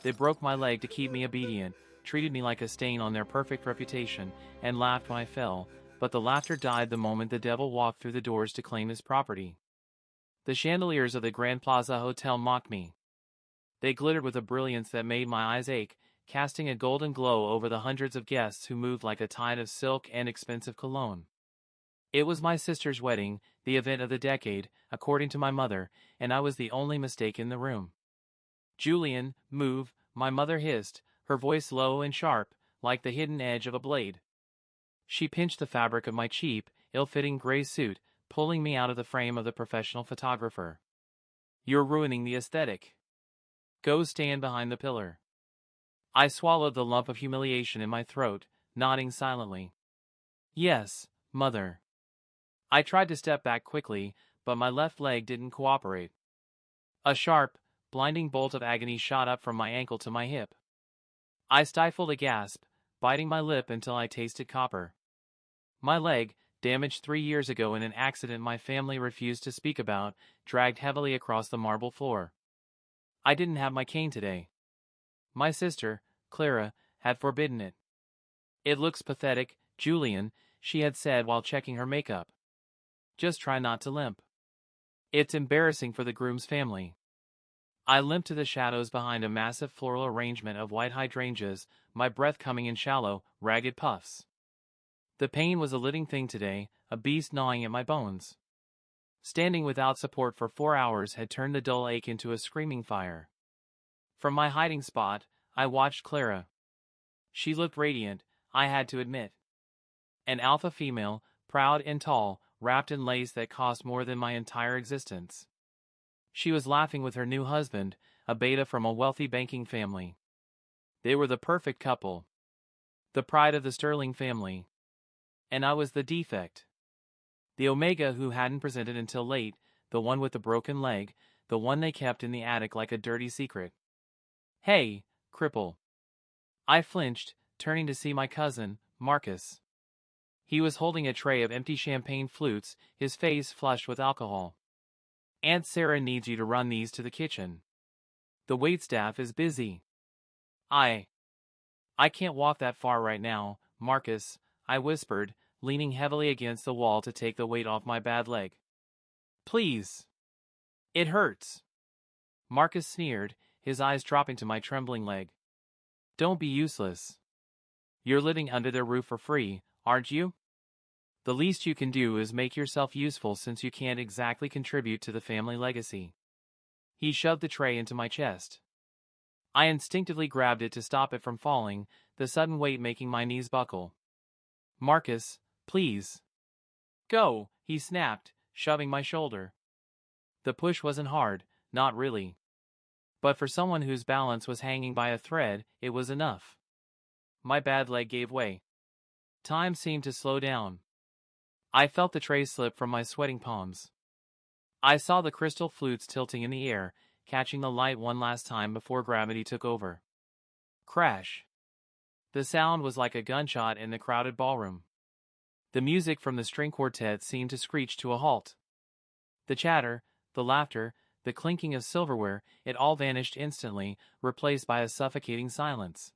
They broke my leg to keep me obedient, treated me like a stain on their perfect reputation, and laughed when I fell, but the laughter died the moment the devil walked through the doors to claim his property. The chandeliers of the Grand Plaza Hotel mocked me. They glittered with a brilliance that made my eyes ache, casting a golden glow over the hundreds of guests who moved like a tide of silk and expensive cologne. It was my sister's wedding, the event of the decade, according to my mother, and I was the only mistake in the room. "Julian, move," my mother hissed, her voice low and sharp, like the hidden edge of a blade. She pinched the fabric of my cheap, ill-fitting gray suit, pulling me out of the frame of the professional photographer. "You're ruining the aesthetic. Go stand behind the pillar." I swallowed the lump of humiliation in my throat, nodding silently. "Yes, Mother." I tried to step back quickly, but my left leg didn't cooperate. A sharp, blinding bolt of agony shot up from my ankle to my hip. I stifled a gasp, biting my lip until I tasted copper. My leg, damaged 3 years ago in an accident my family refused to speak about, dragged heavily across the marble floor. I didn't have my cane today. My sister, Clara, had forbidden it. "It looks pathetic, Julian," she had said while checking her makeup. "Just try not to limp. It's embarrassing for the groom's family." I limped to the shadows behind a massive floral arrangement of white hydrangeas, my breath coming in shallow, ragged puffs. The pain was a living thing today, a beast gnawing at my bones. Standing without support for 4 hours had turned the dull ache into a screaming fire. From my hiding spot, I watched Clara. She looked radiant, I had to admit. An alpha female, proud and tall, wrapped in lace that cost more than my entire existence. She was laughing with her new husband, a beta from a wealthy banking family. They were the perfect couple. The pride of the Sterling family. And I was the defect. The Omega who hadn't presented until late, the one with the broken leg, the one they kept in the attic like a dirty secret. "Hey, cripple." I flinched, turning to see my cousin, Marcus. He was holding a tray of empty champagne flutes, his face flushed with alcohol. "Aunt Sarah needs you to run these to the kitchen. The waitstaff is busy." I can't walk that far right now, Marcus," I whispered, leaning heavily against the wall to take the weight off my bad leg. "Please. It hurts." Marcus sneered, his eyes dropping to my trembling leg. "Don't be useless. You're living under their roof for free, aren't you? The least you can do is make yourself useful since you can't exactly contribute to the family legacy." He shoved the tray into my chest. I instinctively grabbed it to stop it from falling, the sudden weight making my knees buckle. "Marcus, please. Go," he snapped, shoving my shoulder. The push wasn't hard, not really. But for someone whose balance was hanging by a thread, it was enough. My bad leg gave way. Time seemed to slow down. I felt the tray slip from my sweating palms. I saw the crystal flutes tilting in the air, catching the light one last time before gravity took over. Crash. The sound was like a gunshot in the crowded ballroom. The music from the string quartet seemed to screech to a halt. The chatter, the laughter, the clinking of silverware, it all vanished instantly, replaced by a suffocating silence.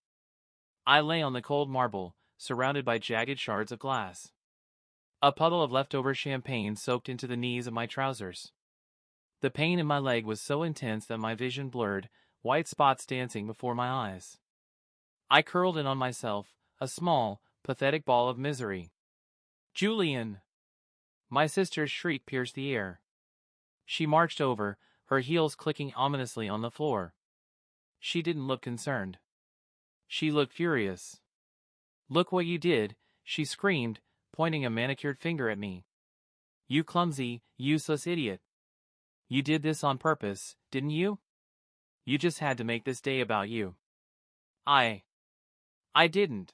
I lay on the cold marble, surrounded by jagged shards of glass. A puddle of leftover champagne soaked into the knees of my trousers. The pain in my leg was so intense that my vision blurred, white spots dancing before my eyes. I curled in on myself, a small, pathetic ball of misery. "Julian!" My sister's shriek pierced the air. She marched over, her heels clicking ominously on the floor. She didn't look concerned. She looked furious. "Look what you did," she screamed, pointing a manicured finger at me. "You clumsy, useless idiot. You did this on purpose, didn't you? You just had to make this day about you." I didn't.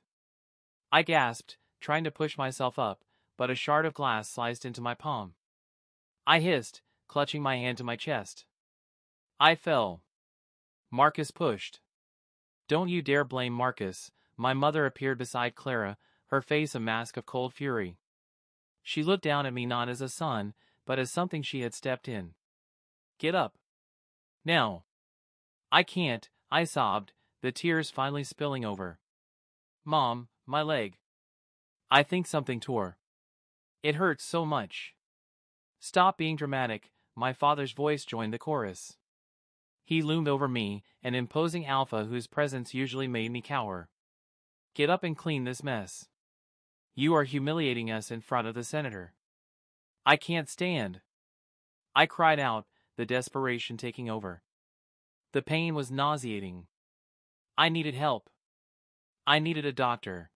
I gasped, trying to push myself up, but a shard of glass sliced into my palm. I hissed, clutching my hand to my chest. I fell. Marcus pushed. "Don't you dare blame Marcus." My mother appeared beside Clara, her face a mask of cold fury. She looked down at me not as a son, but as something she had stepped in. "Get up. Now." "I can't," I sobbed, the tears finally spilling over. "Mom, my leg. I think something tore. It hurts so much." "Stop being dramatic," my father's voice joined the chorus. He loomed over me, an imposing alpha whose presence usually made me cower. "Get up and clean this mess. You are humiliating us in front of the senator." "I can't stand," I cried out, the desperation taking over. The pain was nauseating. I needed help. I needed a doctor.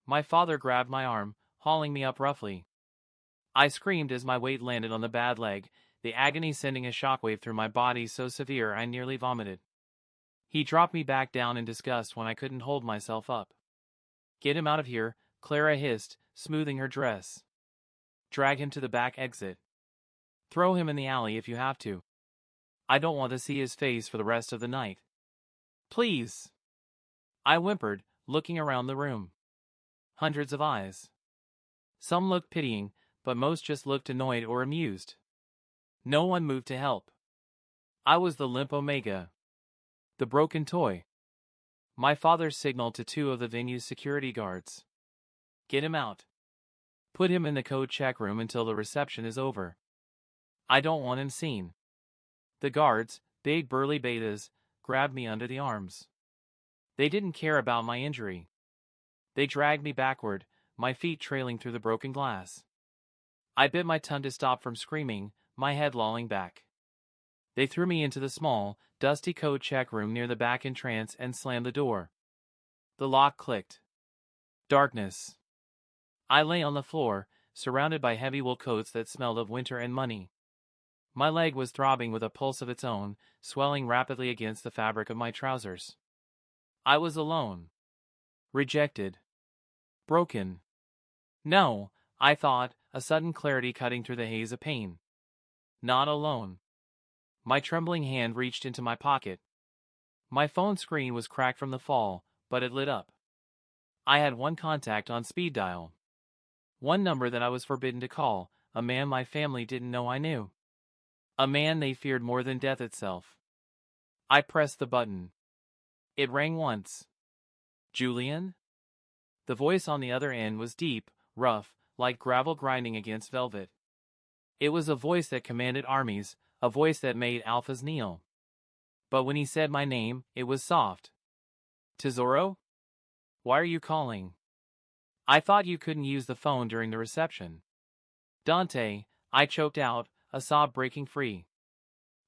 My father grabbed my arm, hauling me up roughly. I screamed as my weight landed on the bad leg, the agony sending a shockwave through my body so severe I nearly vomited. He dropped me back down in disgust when I couldn't hold myself up. "Get him out of here," Clara hissed, smoothing her dress. "Drag him to the back exit. Throw him in the alley if you have to. I don't want to see his face for the rest of the night. Please," I whimpered, looking around the room. Hundreds of eyes. Some looked pitying, but most just looked annoyed or amused. No one moved to help. I was the limp omega. The broken toy. My father signaled to two of the venue's security guards. "Get him out. Put him in the code check room until the reception is over. I don't want him seen." The guards, big burly betas, grabbed me under the arms. They didn't care about my injury. They dragged me backward, my feet trailing through the broken glass. I bit my tongue to stop from screaming, my head lolling back. They threw me into the small, dusty code check room near the back entrance and slammed the door. The lock clicked. Darkness. I lay on the floor, surrounded by heavy wool coats that smelled of winter and money. My leg was throbbing with a pulse of its own, swelling rapidly against the fabric of my trousers. I was alone. Rejected. Broken. No, I thought, a sudden clarity cutting through the haze of pain. Not alone. My trembling hand reached into my pocket. My phone screen was cracked from the fall, but it lit up. I had one contact on speed dial. One number that I was forbidden to call, a man my family didn't know I knew. A man they feared more than death itself. I pressed the button. It rang once. "Julian?" The voice on the other end was deep, rough, like gravel grinding against velvet. It was a voice that commanded armies, a voice that made alphas kneel. But when he said my name, it was soft. "Tesoro? Why are you calling? I thought you couldn't use the phone during the reception." "Dante," I choked out, a sob breaking free.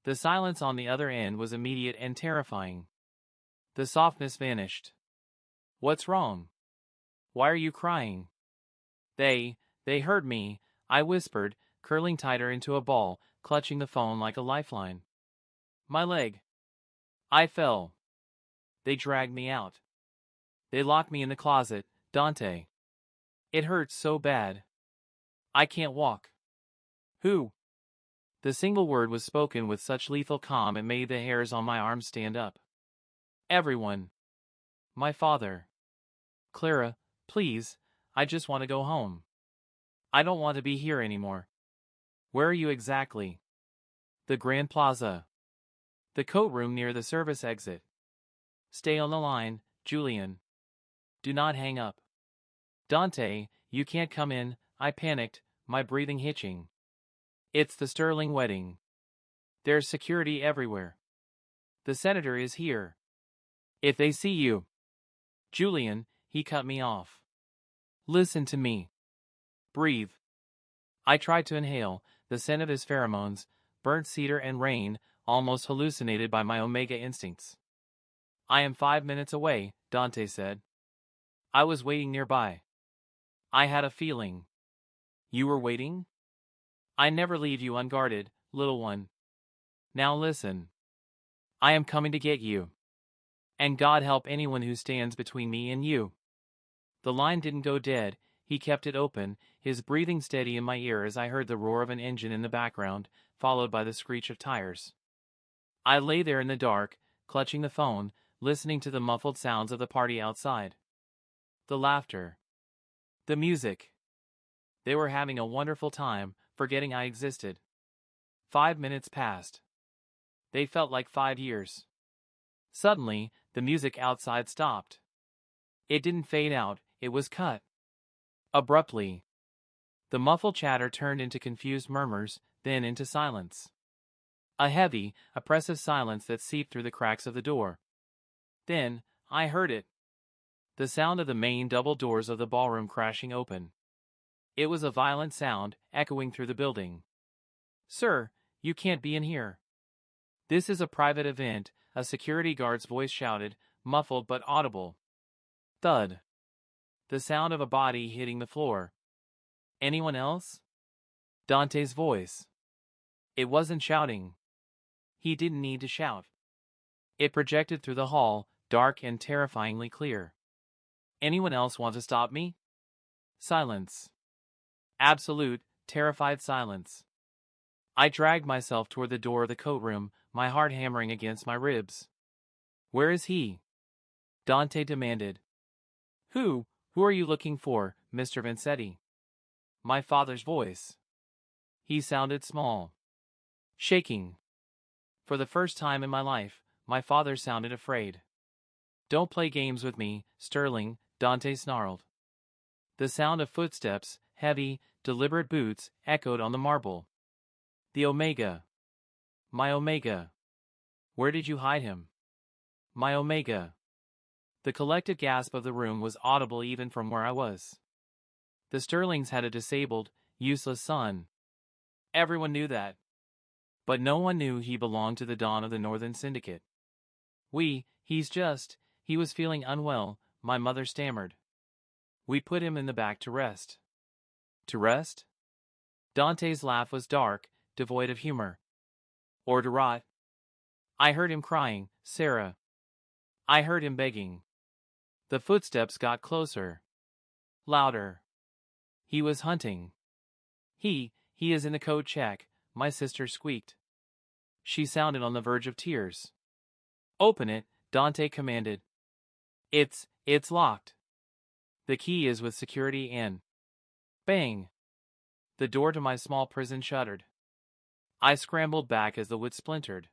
The silence on the other end was immediate and terrifying. The softness vanished. "What's wrong? Why are you crying?" They heard me," I whispered, curling tighter into a ball, clutching the phone like a lifeline. "My leg. I fell. They dragged me out. They locked me in the closet, Dante. It hurts so bad. I can't walk." "Who?" The single word was spoken with such lethal calm it made the hairs on my arms stand up. "Everyone. My father." "Clara, please, I just want to go home. I don't want to be here anymore." "Where are you exactly?" "The Grand Plaza. The coat room near the service exit." "Stay on the line, Julian. Do not hang up." "Dante, you can't come in," I panicked, my breathing hitching. "It's the Sterling wedding. There's security everywhere. The senator is here. If they see you—" "Julian," he cut me off. "Listen to me. Breathe." I tried to inhale, the scent of his pheromones, burnt cedar and rain, almost hallucinated by my omega instincts. "I am 5 minutes away," Dante said. I was waiting nearby. I had a feeling. "You were waiting?" "I never leave you unguarded, little one. Now listen. I am coming to get you. And God help anyone who stands between me and you." The line didn't go dead, he kept it open, his breathing steady in my ear as I heard the roar of an engine in the background, followed by the screech of tires. I lay there in the dark, clutching the phone, listening to the muffled sounds of the party outside. The laughter. The music. They were having a wonderful time, forgetting I existed. 5 minutes passed. They felt like 5 years. Suddenly, The music outside stopped. It didn't fade out, it was cut. Abruptly. The muffled chatter turned into confused murmurs, then into silence. A heavy, oppressive silence that seeped through the cracks of the door. Then, I heard it. The sound of the main double doors of the ballroom crashing open. It was a violent sound, echoing through the building. "Sir, you can't be in here. This is a private event," a security guard's voice shouted, muffled but audible. Thud. The sound of a body hitting the floor. "Anyone else?" Dante's voice. It wasn't shouting. He didn't need to shout. It projected through the hall, dark and terrifyingly clear. "Anyone else want to stop me?" Silence. Absolute, terrified silence. I dragged myself toward the door of the coat room, my heart hammering against my ribs. "Where is he?" Dante demanded. Who are you looking for, Mr. Vansetti?" My father's voice. He sounded small. Shaking. For the first time in my life, my father sounded afraid. "Don't play games with me, Sterling," Dante snarled. The sound of footsteps, heavy, deliberate boots, echoed on the marble. The Omega. My Omega. Where did you hide him? My Omega. The collective gasp of the room was audible even from where I was. The Sterlings had a disabled, useless son. Everyone knew that. But no one knew he belonged to the Dawn of the Northern Syndicate. He was feeling unwell, my mother stammered. "We put him in the back to rest." To rest? Dante's laugh was dark, devoid of humor. "Or to rot." I heard him crying, "Sarah." I heard him begging. The footsteps got closer. Louder. He was hunting. He is in the code check," my sister squeaked. She sounded on the verge of tears. "Open it," Dante commanded. It's locked. The key is with security in." Bang! The door to my small prison shuddered. I scrambled back as the wood splintered.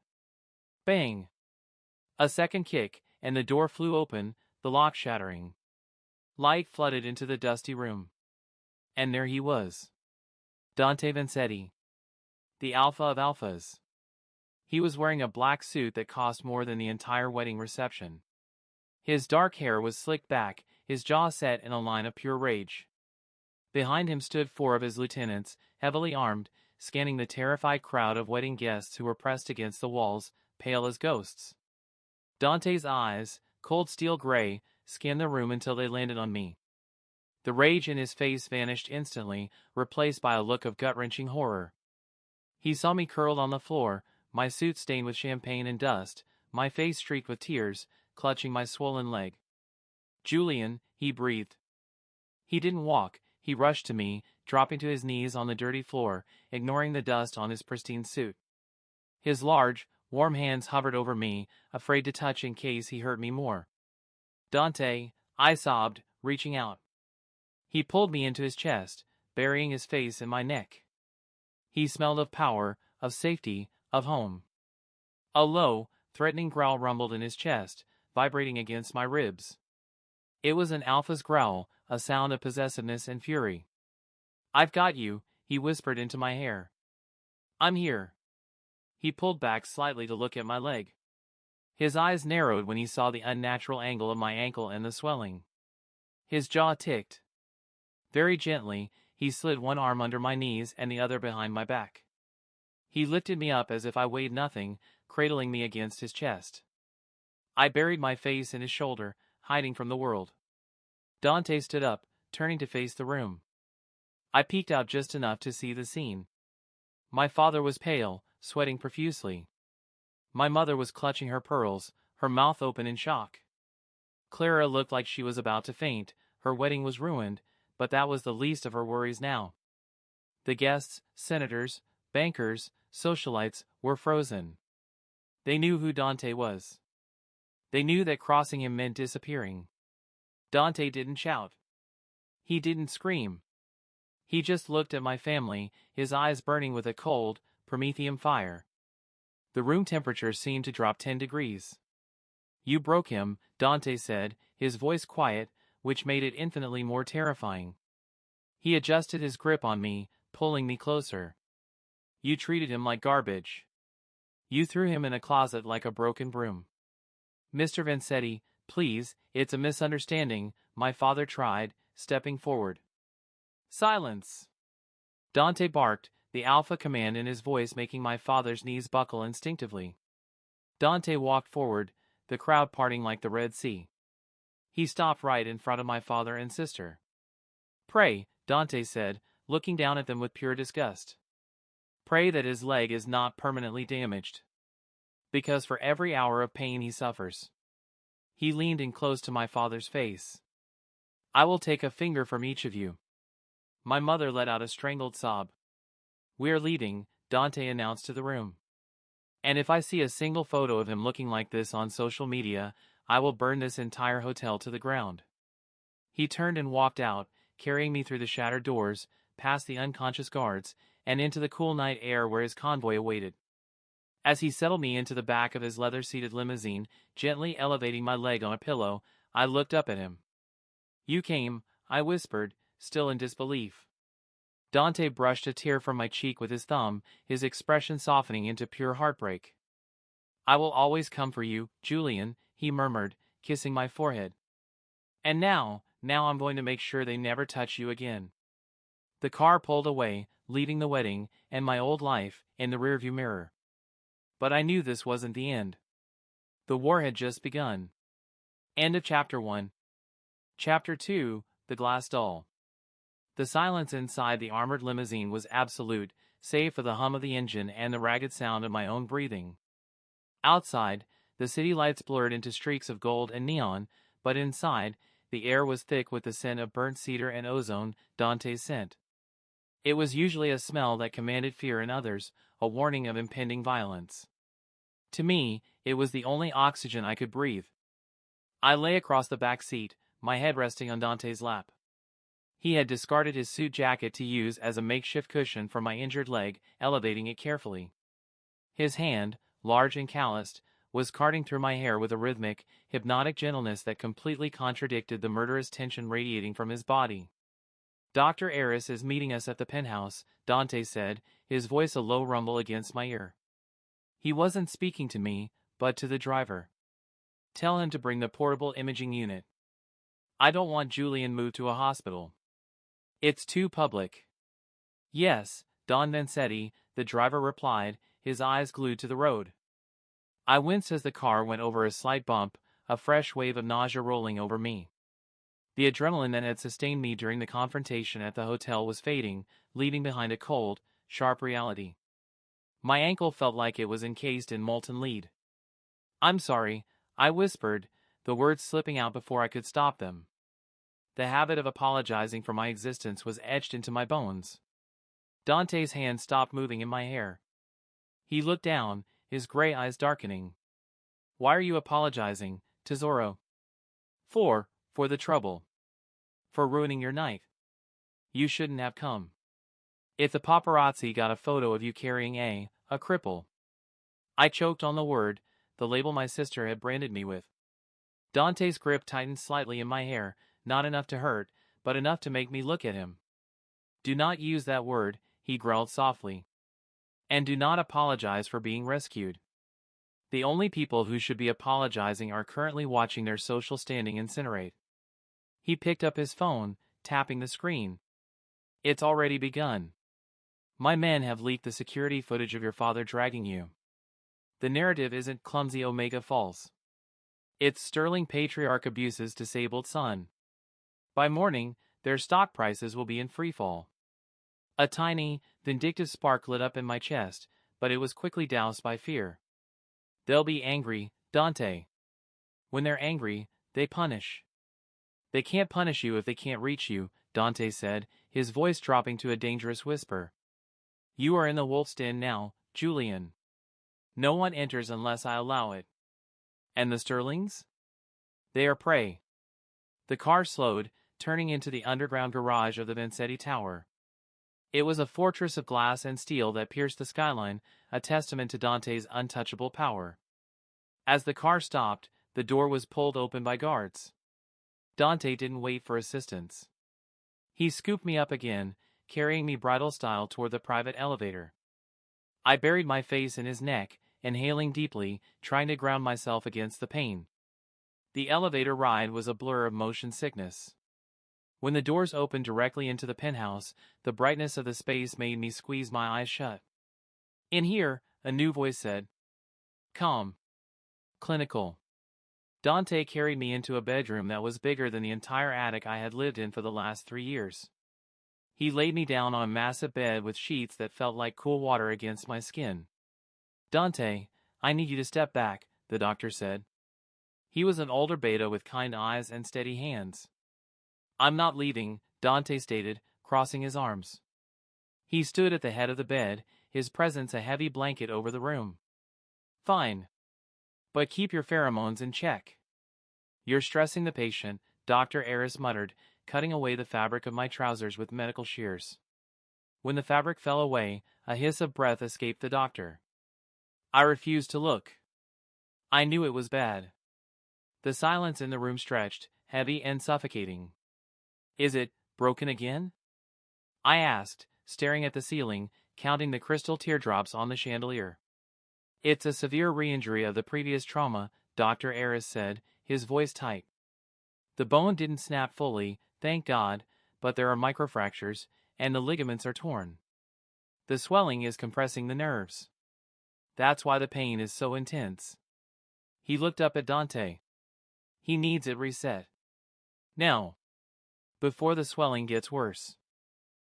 Bang! A second kick, and the door flew open, the lock shattering. Light flooded into the dusty room. And there he was. Dante Vansetti. The alpha of alphas. He was wearing a black suit that cost more than the entire wedding reception. His dark hair was slicked back, his jaw set in a line of pure rage. Behind him stood 4 of his lieutenants, heavily armed, scanning the terrified crowd of wedding guests who were pressed against the walls, pale as ghosts. Dante's eyes, cold steel gray, scanned the room until they landed on me. The rage in his face vanished instantly, replaced by a look of gut-wrenching horror. He saw me curled on the floor, my suit stained with champagne and dust, my face streaked with tears, clutching my swollen leg. "Julian," he breathed. He didn't walk, he rushed to me, dropping to his knees on the dirty floor, ignoring the dust on his pristine suit. His large, warm hands hovered over me, afraid to touch in case he hurt me more. "Dante," I sobbed, reaching out. He pulled me into his chest, burying his face in my neck. He smelled of power, of safety, of home. A low, threatening growl rumbled in his chest, vibrating against my ribs. It was an alpha's growl, a sound of possessiveness and fury. "I've got you," he whispered into my hair. "I'm here." He pulled back slightly to look at my leg. His eyes narrowed when he saw the unnatural angle of my ankle and the swelling. His jaw ticked. Very gently, he slid one arm under my knees and the other behind my back. He lifted me up as if I weighed nothing, cradling me against his chest. I buried my face in his shoulder, hiding from the world. Dante stood up, turning to face the room. I peeked out just enough to see the scene. My father was pale, sweating profusely. My mother was clutching her pearls, her mouth open in shock. Clara looked like she was about to faint. Her wedding was ruined, but that was the least of her worries now. The guests, senators, bankers, socialites, were frozen. They knew who Dante was. They knew that crossing him meant disappearing. Dante didn't shout. He didn't scream. He just looked at my family, his eyes burning with a cold, Promethean fire. The room temperature seemed to drop 10 degrees. You broke him, Dante said, his voice quiet, which made it infinitely more terrifying. He adjusted his grip on me, pulling me closer. You treated him like garbage. You threw him in a closet like a broken broom. Mr. Vanzetti, please, it's a misunderstanding, my father tried, stepping forward. Silence! Dante barked, the alpha command in his voice making my father's knees buckle instinctively. Dante walked forward, the crowd parting like the Red Sea. He stopped right in front of my father and sister. Pray, Dante said, looking down at them with pure disgust. Pray that his leg is not permanently damaged. Because for every hour of pain he suffers. He leaned in close to my father's face. I will take a finger from each of you. My mother let out a strangled sob. We're leaving, Dante announced to the room. And if I see a single photo of him looking like this on social media, I will burn this entire hotel to the ground. He turned and walked out, carrying me through the shattered doors, past the unconscious guards, and into the cool night air where his convoy awaited. As he settled me into the back of his leather-seated limousine, gently elevating my leg on a pillow, I looked up at him. You came, I whispered, still in disbelief. Dante brushed a tear from my cheek with his thumb, his expression softening into pure heartbreak. I will always come for you, Julian, he murmured, kissing my forehead. And now I'm going to make sure they never touch you again. The car pulled away, leaving the wedding, and my old life, in the rearview mirror. But I knew this wasn't the end. The war had just begun. End of Chapter 1. Chapter 2, The Glass Doll. The silence inside the armored limousine was absolute, save for the hum of the engine and the ragged sound of my own breathing. Outside, the city lights blurred into streaks of gold and neon, but inside, the air was thick with the scent of burnt cedar and ozone, Dante's scent. It was usually a smell that commanded fear in others, a warning of impending violence. To me, it was the only oxygen I could breathe. I lay across the back seat, my head resting on Dante's lap. He had discarded his suit jacket to use as a makeshift cushion for my injured leg, elevating it carefully. His hand, large and calloused, was carding through my hair with a rhythmic, hypnotic gentleness that completely contradicted the murderous tension radiating from his body. Dr. Eris is meeting us at the penthouse, Dante said, his voice a low rumble against my ear. He wasn't speaking to me, but to the driver. Tell him to bring the portable imaging unit. I don't want Julian moved to a hospital. It's too public. Yes, Don Vanzetti, the driver replied, his eyes glued to the road. I winced as the car went over a slight bump, a fresh wave of nausea rolling over me. The adrenaline that had sustained me during the confrontation at the hotel was fading, leaving behind a cold, sharp reality. My ankle felt like it was encased in molten lead. I'm sorry, I whispered, the words slipping out before I could stop them. The habit of apologizing for my existence was etched into my bones. Dante's hand stopped moving in my hair. He looked down, his gray eyes darkening. Why are you apologizing, Tesoro? For the trouble. For ruining your night. You shouldn't have come. If the paparazzi got a photo of you carrying a cripple. I choked on the word, the label my sister had branded me with. Dante's grip tightened slightly in my hair, not enough to hurt, but enough to make me look at him. Do not use that word, he growled softly. And do not apologize for being rescued. The only people who should be apologizing are currently watching their social standing incinerate. He picked up his phone, tapping the screen. It's already begun. My men have leaked the security footage of your father dragging you. The narrative isn't clumsy Omega false. It's sterling patriarch abuses disabled son. By morning, their stock prices will be in freefall. A tiny, vindictive spark lit up in my chest, but it was quickly doused by fear. They'll be angry, Dante. When they're angry, they punish. They can't punish you if they can't reach you, Dante said, his voice dropping to a dangerous whisper. You are in the wolf's den now, Julian. No one enters unless I allow it. And the Sterlings? They are prey. The car slowed, turning into the underground garage of the Vanzetti Tower. It was a fortress of glass and steel that pierced the skyline, a testament to Dante's untouchable power. As the car stopped, The door was pulled open by guards. Dante didn't wait for assistance. He scooped me up again, carrying me bridal style toward the private elevator. I buried my face in his neck, inhaling deeply, trying to ground myself against the pain. The elevator ride was a blur of motion sickness. When the doors opened directly into the penthouse, the brightness of the space made me squeeze my eyes shut. In here, a new voice said, "Calm. Clinical." Dante carried me into a bedroom that was bigger than the entire attic I had lived in for the last 3 years. He laid me down on a massive bed with sheets that felt like cool water against my skin. "Dante, I need you to step back," the doctor said. He was an older beta with kind eyes and steady hands. "I'm not leaving," Dante stated, crossing his arms. He stood at the head of the bed, his presence a heavy blanket over the room. "Fine. But keep your pheromones in check." "You're stressing the patient," Dr. Aris muttered, cutting away the fabric of my trousers with medical shears. When the fabric fell away, a hiss of breath escaped the doctor. I refused to look. I knew it was bad. The silence in the room stretched, heavy and suffocating. "Is it broken again?" I asked, staring at the ceiling, counting the crystal teardrops on the chandelier. "It's a severe re-injury of the previous trauma," Dr. Aris said, his voice tight. "The bone didn't snap fully, thank God, but there are microfractures, and the ligaments are torn. The swelling is compressing the nerves. That's why the pain is so intense." He looked up at Dante. "He needs it reset. Now. Before the swelling gets worse."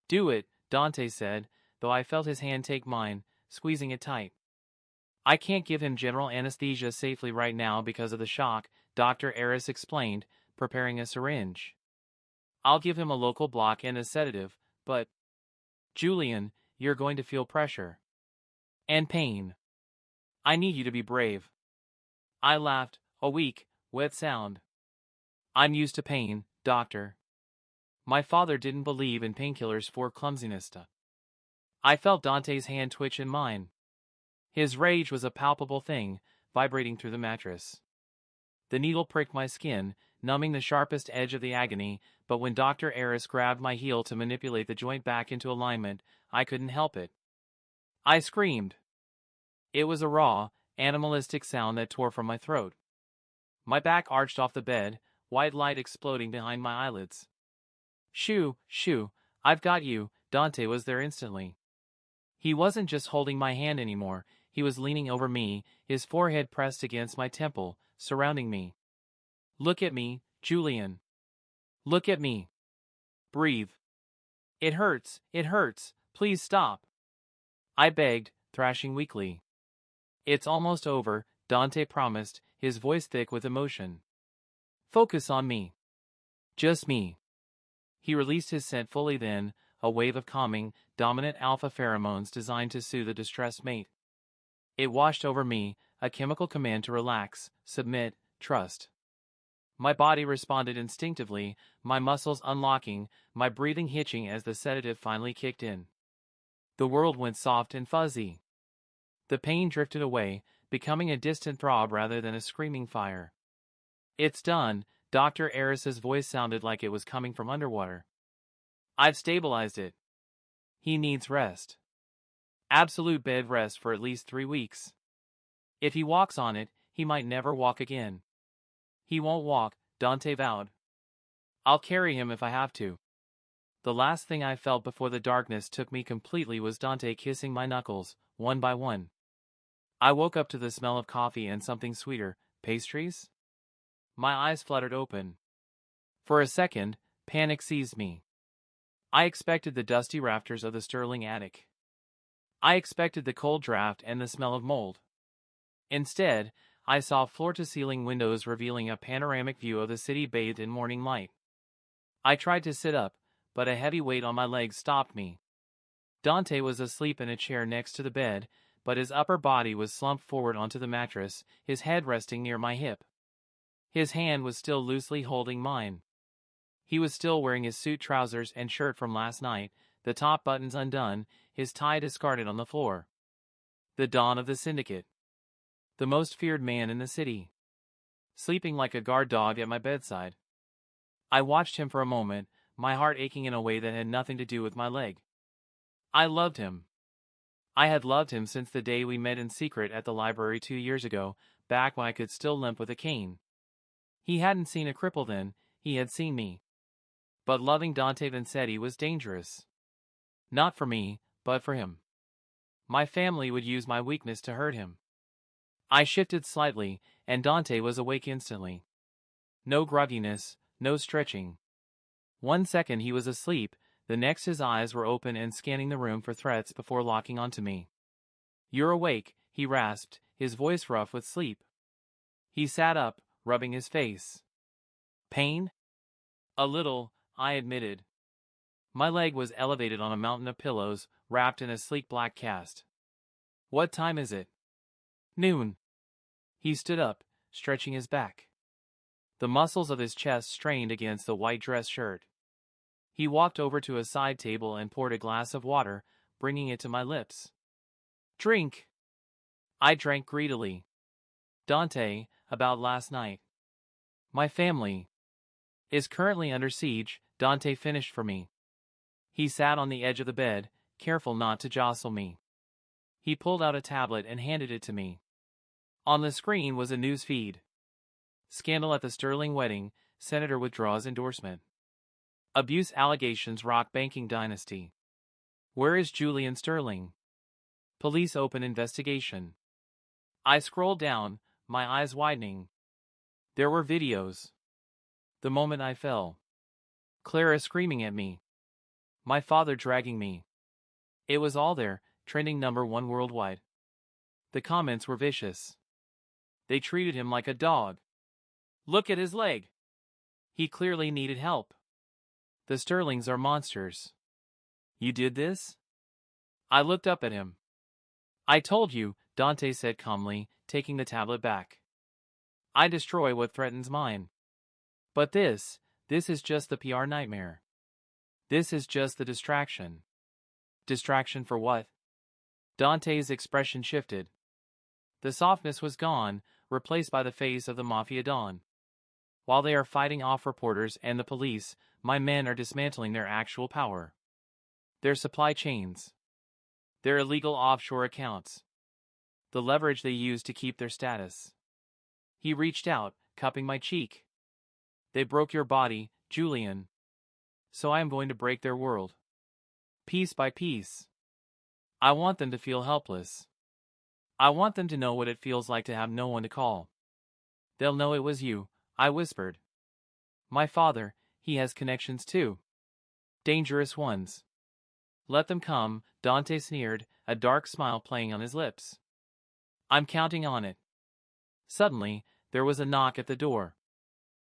"Do it," Dante said, though I felt his hand take mine, squeezing it tight. "I can't give him general anesthesia safely right now because of the shock," Dr. Aris explained, preparing a syringe. "I'll give him a local block and a sedative, but... Julian, you're going to feel pressure. And pain. I need you to be brave." I laughed, a weak, wet sound. "I'm used to pain, doctor. My father didn't believe in painkillers for clumsiness." I felt Dante's hand twitch in mine. His rage was a palpable thing, vibrating through the mattress. The needle pricked my skin, numbing the sharpest edge of the agony, but when Dr. Aris grabbed my heel to manipulate the joint back into alignment, I couldn't help it. I screamed. It was a raw, animalistic sound that tore from my throat. My back arched off the bed, white light exploding behind my eyelids. "Shoo, shoo, I've got you." Dante was there instantly. He wasn't just holding my hand anymore, he was leaning over me, his forehead pressed against my temple, surrounding me. "Look at me, Julian. Look at me. Breathe. It hurts, please stop." I begged, thrashing weakly. "It's almost over," Dante promised, his voice thick with emotion. "Focus on me. Just me." He released his scent fully then, a wave of calming, dominant alpha pheromones designed to soothe a distressed mate. It washed over me, a chemical command to relax, submit, trust. My body responded instinctively, my muscles unlocking, my breathing hitching as the sedative finally kicked in. The world went soft and fuzzy. The pain drifted away, becoming a distant throb rather than a screaming fire. "It's done," Dr. Aris's voice sounded like it was coming from underwater. "I've stabilized it. He needs rest. Absolute bed rest for at least 3 weeks. If he walks on it, he might never walk again." "He won't walk," Dante vowed. "I'll carry him if I have to." The last thing I felt before the darkness took me completely was Dante kissing my knuckles, one by one. I woke up to the smell of coffee and something sweeter. Pastries? My eyes fluttered open. For a second, panic seized me. I expected the dusty rafters of the Sterling attic. I expected the cold draft and the smell of mold. Instead, I saw floor-to-ceiling windows revealing a panoramic view of the city bathed in morning light. I tried to sit up, but a heavy weight on my legs stopped me. Dante was asleep in a chair next to the bed, but his upper body was slumped forward onto the mattress, his head resting near my hip. His hand was still loosely holding mine. He was still wearing his suit trousers and shirt from last night, the top buttons undone, his tie discarded on the floor. The dawn of the syndicate. The most feared man in the city. sleeping like a guard dog at my bedside. I watched him for a moment, my heart aching in a way that had nothing to do with my leg. I loved him. I had loved him since the day we met in secret at the library 2 years ago, back when I could still limp with a cane. He hadn't seen a cripple then, he had seen me. But loving Dante Vanzetti was dangerous. Not for me, but for him. My family would use my weakness to hurt him. I shifted slightly, and Dante was awake instantly. No grogginess, no stretching. 1 second he was asleep, the next his eyes were open and scanning the room for threats before locking onto me. "You're awake," he rasped, his voice rough with sleep. He sat up, rubbing his face. "Pain?" "A little," I admitted. My leg was elevated on a mountain of pillows, wrapped in a sleek black cast. "What time is it?" "Noon." He stood up, stretching his back. The muscles of his chest strained against the white dress shirt. He walked over to a side table and poured a glass of water, bringing it to my lips. "Drink." I drank greedily. "Dante, about last night. My family is currently under siege," Dante finished for me. He sat on the edge of the bed, careful not to jostle me. He pulled out a tablet and handed it to me. On the screen was a news feed. "Scandal at the Sterling wedding, Senator withdraws endorsement. Abuse allegations rock banking dynasty. Where is Julian Sterling? Police open investigation." I scrolled down, my eyes widening. There were videos. The moment I fell. Clara screaming at me. My father dragging me. It was all there, trending #1 worldwide. The comments were vicious. They treated him like a dog. "Look at his leg. He clearly needed help. The Sterlings are monsters. You did this?" I looked up at him. "I told you," Dante said calmly, taking the tablet back. "I destroy what threatens mine. But this is just the PR nightmare. This is just the distraction." "Distraction for what?" Dante's expression shifted. The softness was gone, replaced by the face of the Mafia Don. "While they are fighting off reporters and the police, my men are dismantling their actual power. Their supply chains. Their illegal offshore accounts. The leverage they use to keep their status." He reached out, cupping my cheek. "They broke your body, Julian. So I am going to break their world. Piece by piece. I want them to feel helpless. I want them to know what it feels like to have no one to call. They'll know it was you," I whispered. "My father, he has connections too. Dangerous ones." "Let them come," Dante sneered, a dark smile playing on his lips. "I'm counting on it." Suddenly, there was a knock at the door.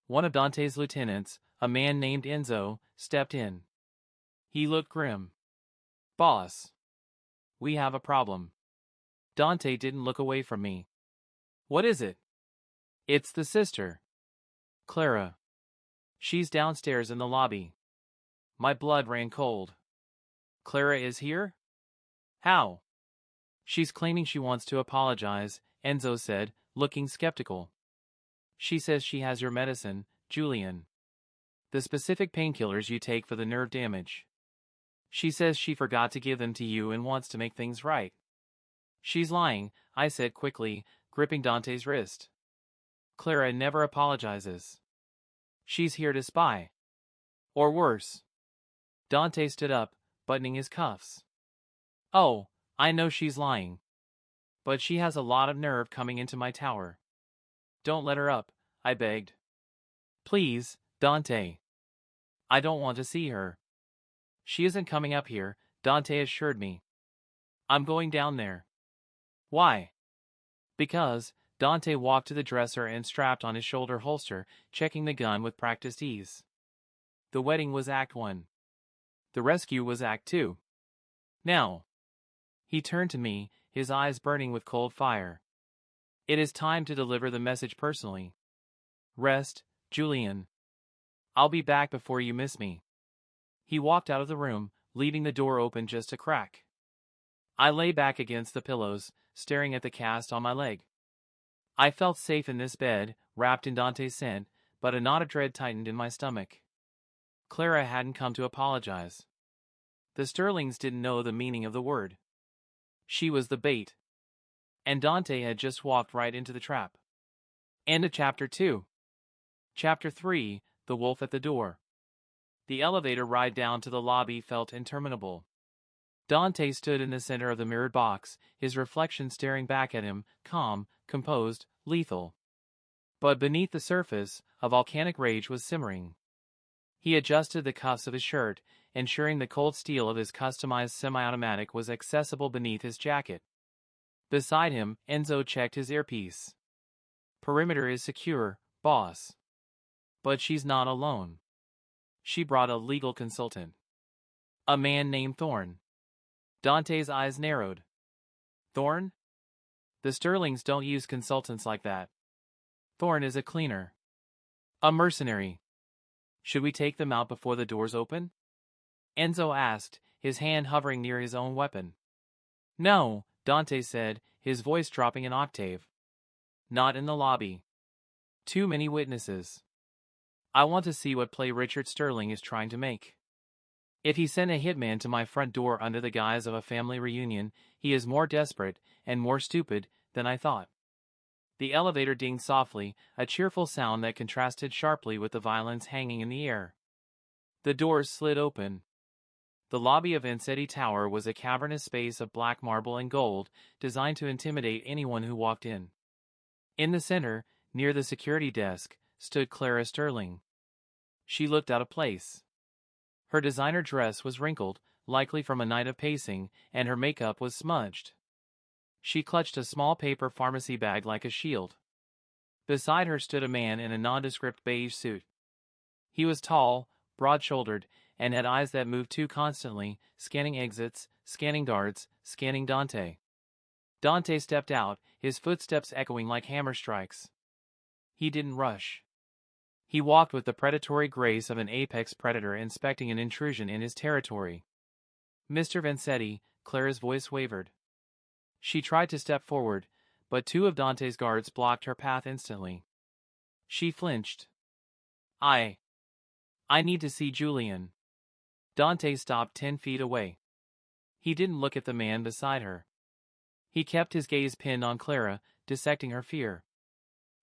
One of Dante's lieutenants, a man named Enzo, stepped in. He looked grim. "Boss, we have a problem." Dante didn't look away from me. "What is it?" "It's the sister. Clara. She's downstairs in the lobby." My blood ran cold. "Clara is here? How?" "She's claiming she wants to apologize," Enzo said, looking skeptical. "She says she has your medicine, Julian. The specific painkillers you take for the nerve damage. She says she forgot to give them to you and wants to make things right." "She's lying," I said quickly, gripping Dante's wrist. "Clara never apologizes. She's here to spy. Or worse." Dante stood up, buttoning his cuffs. "Oh, I know she's lying. But she has a lot of nerve coming into my tower. Don't let her up," I begged. "Please, Dante. I don't want to see her." "She isn't coming up here," Dante assured me. "I'm going down there." "Why?" "Because," Dante walked to the dresser and strapped on his shoulder holster, checking the gun with practiced ease. "The wedding was Act 1. The rescue was Act 2. Now." He turned to me, his eyes burning with cold fire. "It is time to deliver the message personally. Rest, Julian. I'll be back before you miss me." He walked out of the room, leaving the door open just a crack. I lay back against the pillows, staring at the cast on my leg. I felt safe in this bed, wrapped in Dante's scent, but a knot of dread tightened in my stomach. Clara hadn't come to apologize. The Sterlings didn't know the meaning of the word. She was the bait. And Dante had just walked right into the trap. End of Chapter 2. Chapter 3, The Wolf at the Door. The elevator ride down to the lobby felt interminable. Dante stood in the center of the mirrored box, his reflection staring back at him, calm, composed, lethal. But beneath the surface, a volcanic rage was simmering. He adjusted the cuffs of his shirt, ensuring the cold steel of his customized semi-automatic was accessible beneath his jacket. Beside him, Enzo checked his earpiece. Perimeter is secure, boss. But she's not alone. She brought a legal consultant. A man named Thorn. Dante's eyes narrowed. Thorn? The Sterlings don't use consultants like that. Thorn is a cleaner. A mercenary. Should we take them out before the doors open? Enzo asked, his hand hovering near his own weapon. No, Dante said, his voice dropping an octave. Not in the lobby. Too many witnesses. I want to see what play Richard Sterling is trying to make. If he sent a hitman to my front door under the guise of a family reunion, he is more desperate and more stupid than I thought. The elevator dinged softly, a cheerful sound that contrasted sharply with the violence hanging in the air. The doors slid open. The lobby of Vansetti Tower was a cavernous space of black marble and gold, designed to intimidate anyone who walked in. In the center, near the security desk, stood Clara Sterling. She looked out of place. Her designer dress was wrinkled, likely from a night of pacing, and her makeup was smudged. She clutched a small paper pharmacy bag like a shield. Beside her stood a man in a nondescript beige suit. He was tall, broad-shouldered, and had eyes that moved too constantly, scanning exits, scanning guards, scanning Dante. Dante stepped out, his footsteps echoing like hammer strikes. He didn't rush. He walked with the predatory grace of an apex predator inspecting an intrusion in his territory. Mr. Vansetti, Clara's voice wavered. She tried to step forward, but two of Dante's guards blocked her path instantly. She flinched. I need to see Julian. Dante stopped 10 feet away. He didn't look at the man beside her. He kept his gaze pinned on Clara, dissecting her fear.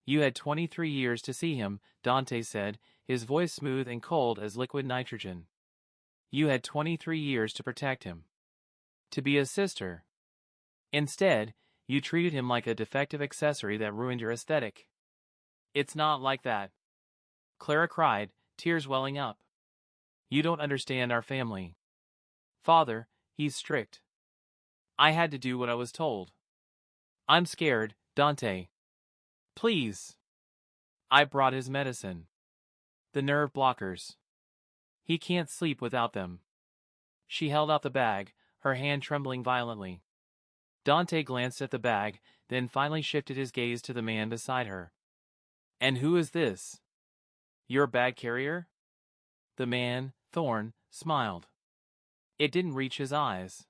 You had 23 years to see him, Dante said, his voice smooth and cold as liquid nitrogen. You had 23 years to protect him. To be a sister. Instead, you treated him like a defective accessory that ruined your aesthetic. It's not like that. Clara cried, tears welling up. You don't understand our family. Father, he's strict. I had to do what I was told. I'm scared, Dante. Please. I brought his medicine. The nerve blockers. He can't sleep without them. She held out the bag, her hand trembling violently. Dante glanced at the bag, then finally shifted his gaze to the man beside her. And who is this? Your bag carrier? The man, Thorn, smiled. It didn't reach his eyes.